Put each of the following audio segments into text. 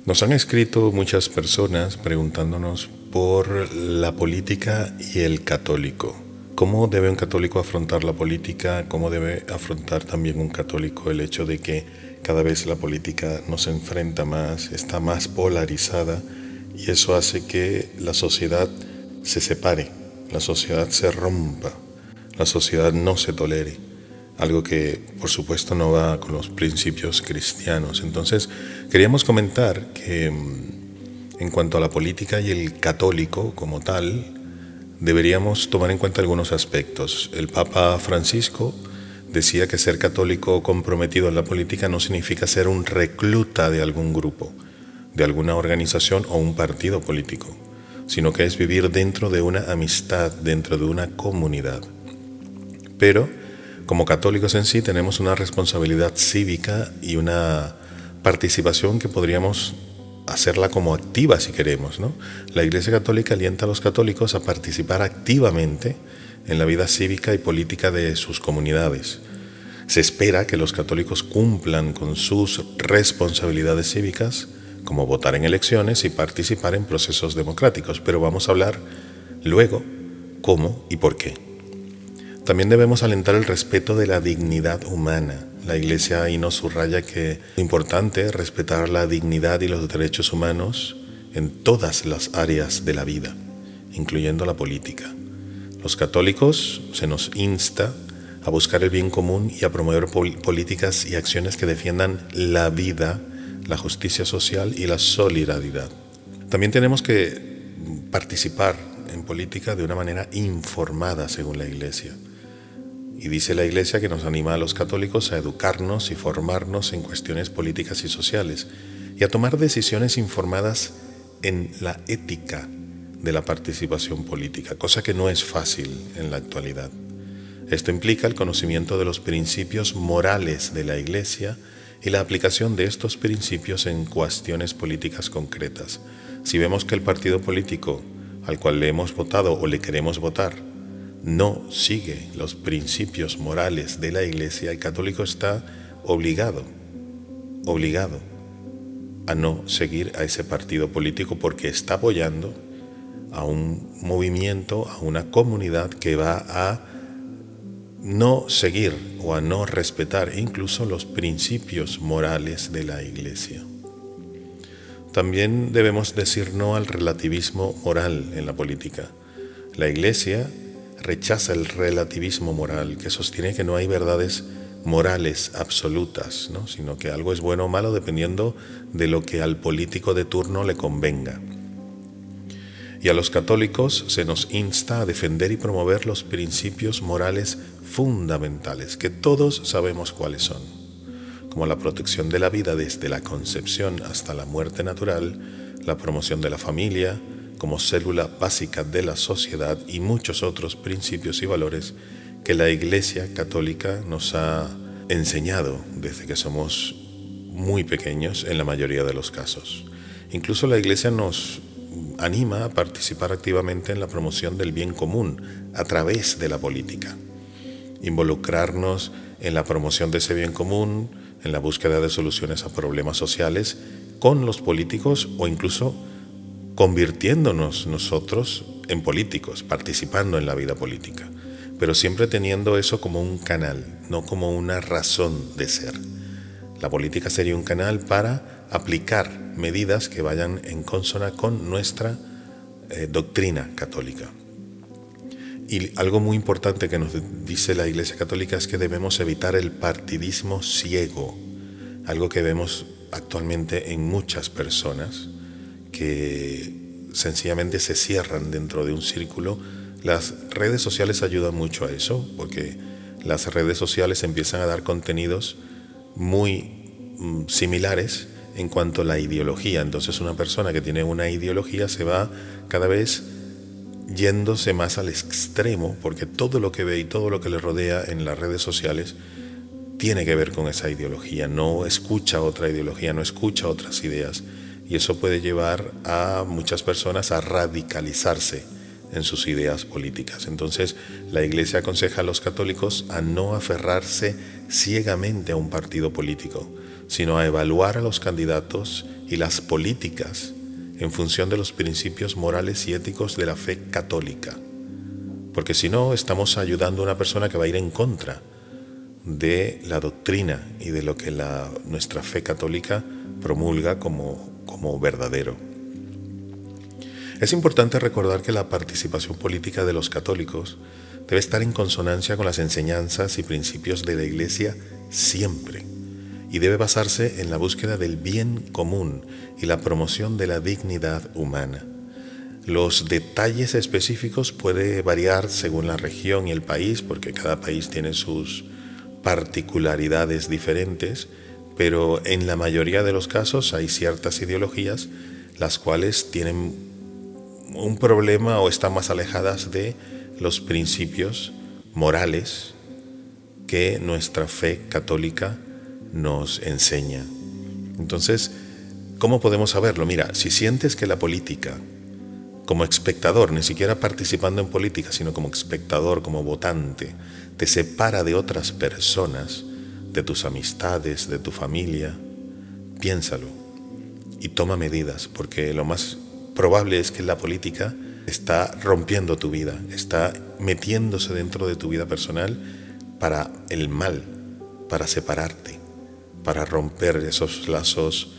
Nos han escrito muchas personas preguntándonos por la política y el católico. ¿Cómo debe un católico afrontar la política? ¿Cómo debe afrontar también un católico el hecho de que cada vez la política nos enfrenta más, está más polarizada y eso hace que la sociedad se separe, la sociedad se rompa, la sociedad no se tolere? Algo que por supuesto no va con los principios cristianos. Entonces queríamos comentar que en cuanto a la política y el católico como tal, deberíamos tomar en cuenta algunos aspectos. El Papa Francisco decía que ser católico comprometido en la política no significa ser un recluta de algún grupo, de alguna organización o un partido político, sino que es vivir dentro de una amistad, dentro de una comunidad. Pero como católicos en sí tenemos una responsabilidad cívica y una participación que podríamos hacerla como activa si queremos, ¿no? La Iglesia Católica alienta a los católicos a participar activamente en la vida cívica y política de sus comunidades. Se espera que los católicos cumplan con sus responsabilidades cívicas, como votar en elecciones y participar en procesos democráticos, pero vamos a hablar luego cómo y por qué. También debemos alentar el respeto de la dignidad humana. La Iglesia ahí nos subraya que es importante respetar la dignidad y los derechos humanos en todas las áreas de la vida, incluyendo la política. Los católicos se nos insta a buscar el bien común y a promover políticas y acciones que defiendan la vida, la justicia social y la solidaridad. También tenemos que participar en política de una manera informada según la Iglesia. Y dice la Iglesia que nos anima a los católicos a educarnos y formarnos en cuestiones políticas y sociales y a tomar decisiones informadas en la ética de la participación política, cosa que no es fácil en la actualidad. Esto implica el conocimiento de los principios morales de la Iglesia y la aplicación de estos principios en cuestiones políticas concretas. Si vemos que el partido político al cual le hemos votado o le queremos votar no sigue los principios morales de la Iglesia, el católico está obligado a no seguir a ese partido político porque está apoyando a un movimiento, a una comunidad que va a no seguir o a no respetar incluso los principios morales de la Iglesia. También debemos decir no al relativismo moral en la política. La Iglesia rechaza el relativismo moral, que sostiene que no hay verdades morales absolutas, ¿no? Sino que algo es bueno o malo dependiendo de lo que al político de turno le convenga. Y a los católicos se nos insta a defender y promover los principios morales fundamentales, que todos sabemos cuáles son, como la protección de la vida desde la concepción hasta la muerte natural, la promoción de la familia como célula básica de la sociedad y muchos otros principios y valores que la Iglesia Católica nos ha enseñado desde que somos muy pequeños en la mayoría de los casos. Incluso la Iglesia nos anima a participar activamente en la promoción del bien común a través de la política. Involucrarnos en la promoción de ese bien común, en la búsqueda de soluciones a problemas sociales con los políticos o incluso convirtiéndonos nosotros en políticos, participando en la vida política, pero siempre teniendo eso como un canal, no como una razón de ser. La política sería un canal para aplicar medidas que vayan en consona con nuestra doctrina católica. Y algo muy importante que nos dice la Iglesia Católica es que debemos evitar el partidismo ciego, algo que vemos actualmente en muchas personas que sencillamente se cierran dentro de un círculo. Las redes sociales ayudan mucho a eso, porque las redes sociales empiezan a dar contenidos muy similares en cuanto a la ideología. Entonces una persona que tiene una ideología se va cada vez yéndose más al extremo, porque todo lo que ve y todo lo que le rodea en las redes sociales tiene que ver con esa ideología. No escucha otra ideología, no escucha otras ideas. Y eso puede llevar a muchas personas a radicalizarse en sus ideas políticas. Entonces, la Iglesia aconseja a los católicos a no aferrarse ciegamente a un partido político, sino a evaluar a los candidatos y las políticas en función de los principios morales y éticos de la fe católica. Porque si no, estamos ayudando a una persona que va a ir en contra de la doctrina y de lo que nuestra fe católica promulga como verdadero. Es importante recordar que la participación política de los católicos debe estar en consonancia con las enseñanzas y principios de la Iglesia siempre, y debe basarse en la búsqueda del bien común y la promoción de la dignidad humana. Los detalles específicos pueden variar según la región y el país, porque cada país tiene sus particularidades diferentes, pero en la mayoría de los casos hay ciertas ideologías las cuales tienen un problema o están más alejadas de los principios morales que nuestra fe católica nos enseña. Entonces, ¿cómo podemos saberlo? Mira, si sientes que la política, como espectador, ni siquiera participando en política, sino como espectador, como votante, te separa de otras personas, de tus amistades, de tu familia, piénsalo y toma medidas, porque lo más probable es que la política está rompiendo tu vida, está metiéndose dentro de tu vida personal para el mal, para separarte, para romper esos lazos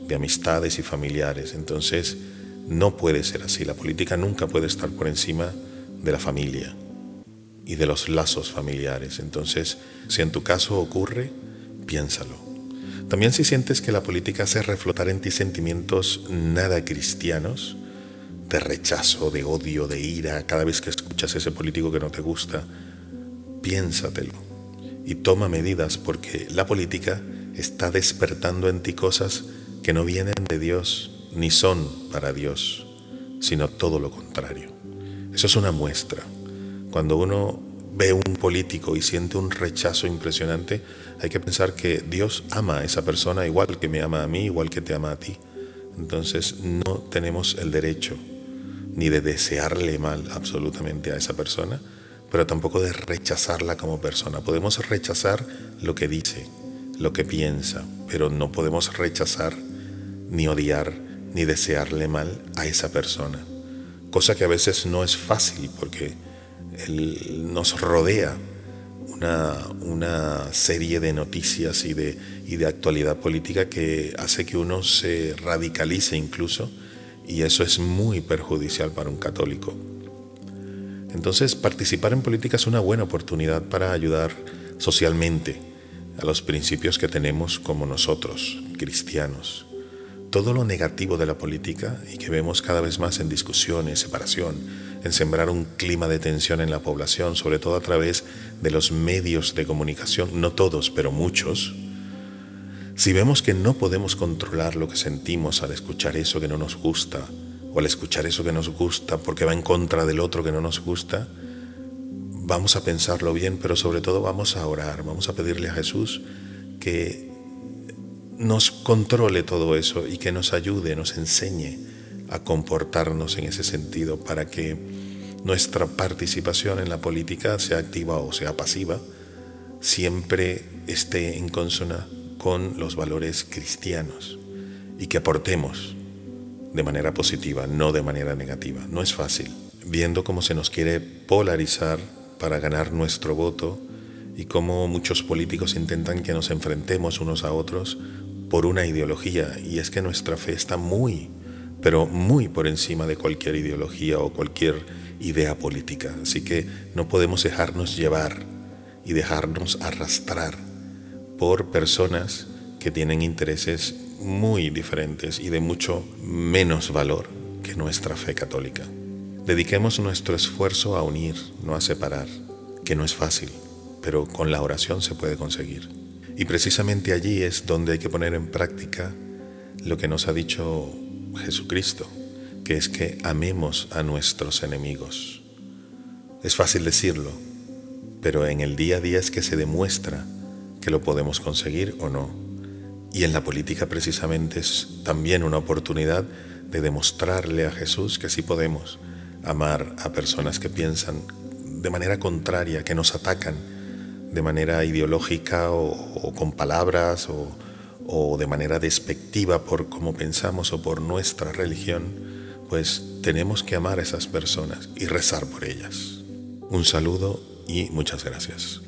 de amistades y familiares. Entonces, no puede ser así. La política nunca puede estar por encima de la familia y de los lazos familiares. Entonces, si en tu caso ocurre, piénsalo. También si sientes que la política hace reflotar en ti sentimientos nada cristianos, de rechazo, de odio, de ira, cada vez que escuchas a ese político que no te gusta, piénsatelo y toma medidas, porque la política está despertando en ti cosas que no vienen de Dios ni son para Dios, sino todo lo contrario. Eso es una muestra. Cuando uno ve un político y siente un rechazo impresionante, hay que pensar que Dios ama a esa persona igual que me ama a mí, igual que te ama a ti. Entonces no tenemos el derecho ni de desearle mal absolutamente a esa persona, pero tampoco de rechazarla como persona. Podemos rechazar lo que dice, lo que piensa, pero no podemos rechazar ni odiar ni desearle mal a esa persona. Cosa que a veces no es fácil, porque nos rodea una serie de noticias y de actualidad política que hace que uno se radicalice incluso, y eso es muy perjudicial para un católico. Entonces, participar en política es una buena oportunidad para ayudar socialmente a los principios que tenemos como nosotros, cristianos. Todo lo negativo de la política, y que vemos cada vez más en discusiones, separación, en sembrar un clima de tensión en la población, sobre todo a través de los medios de comunicación, no todos, pero muchos. Si vemos que no podemos controlar lo que sentimos al escuchar eso que no nos gusta, o al escuchar eso que nos gusta porque va en contra del otro que no nos gusta, vamos a pensarlo bien, pero sobre todo vamos a orar, vamos a pedirle a Jesús que nos controle todo eso y que nos ayude, nos enseñe a comportarnos en ese sentido, para que nuestra participación en la política, sea activa o sea pasiva, siempre esté en consonancia con los valores cristianos, y que aportemos de manera positiva, no de manera negativa. No es fácil, viendo cómo se nos quiere polarizar para ganar nuestro voto, y cómo muchos políticos intentan que nos enfrentemos unos a otros por una ideología, y es que nuestra fe está muy, pero muy por encima de cualquier ideología o cualquier idea política. Así que no podemos dejarnos llevar y dejarnos arrastrar por personas que tienen intereses muy diferentes y de mucho menos valor que nuestra fe católica. Dediquemos nuestro esfuerzo a unir, no a separar, que no es fácil, pero con la oración se puede conseguir. Y precisamente allí es donde hay que poner en práctica lo que nos ha dicho Jesucristo, que es que amemos a nuestros enemigos. Es fácil decirlo, pero en el día a día es que se demuestra que lo podemos conseguir o no. Y en la política precisamente es también una oportunidad de demostrarle a Jesús que sí podemos amar a personas que piensan de manera contraria, que nos atacan de manera ideológica o con palabras o de manera despectiva por cómo pensamos o por nuestra religión, pues tenemos que amar a esas personas y rezar por ellas. Un saludo y muchas gracias.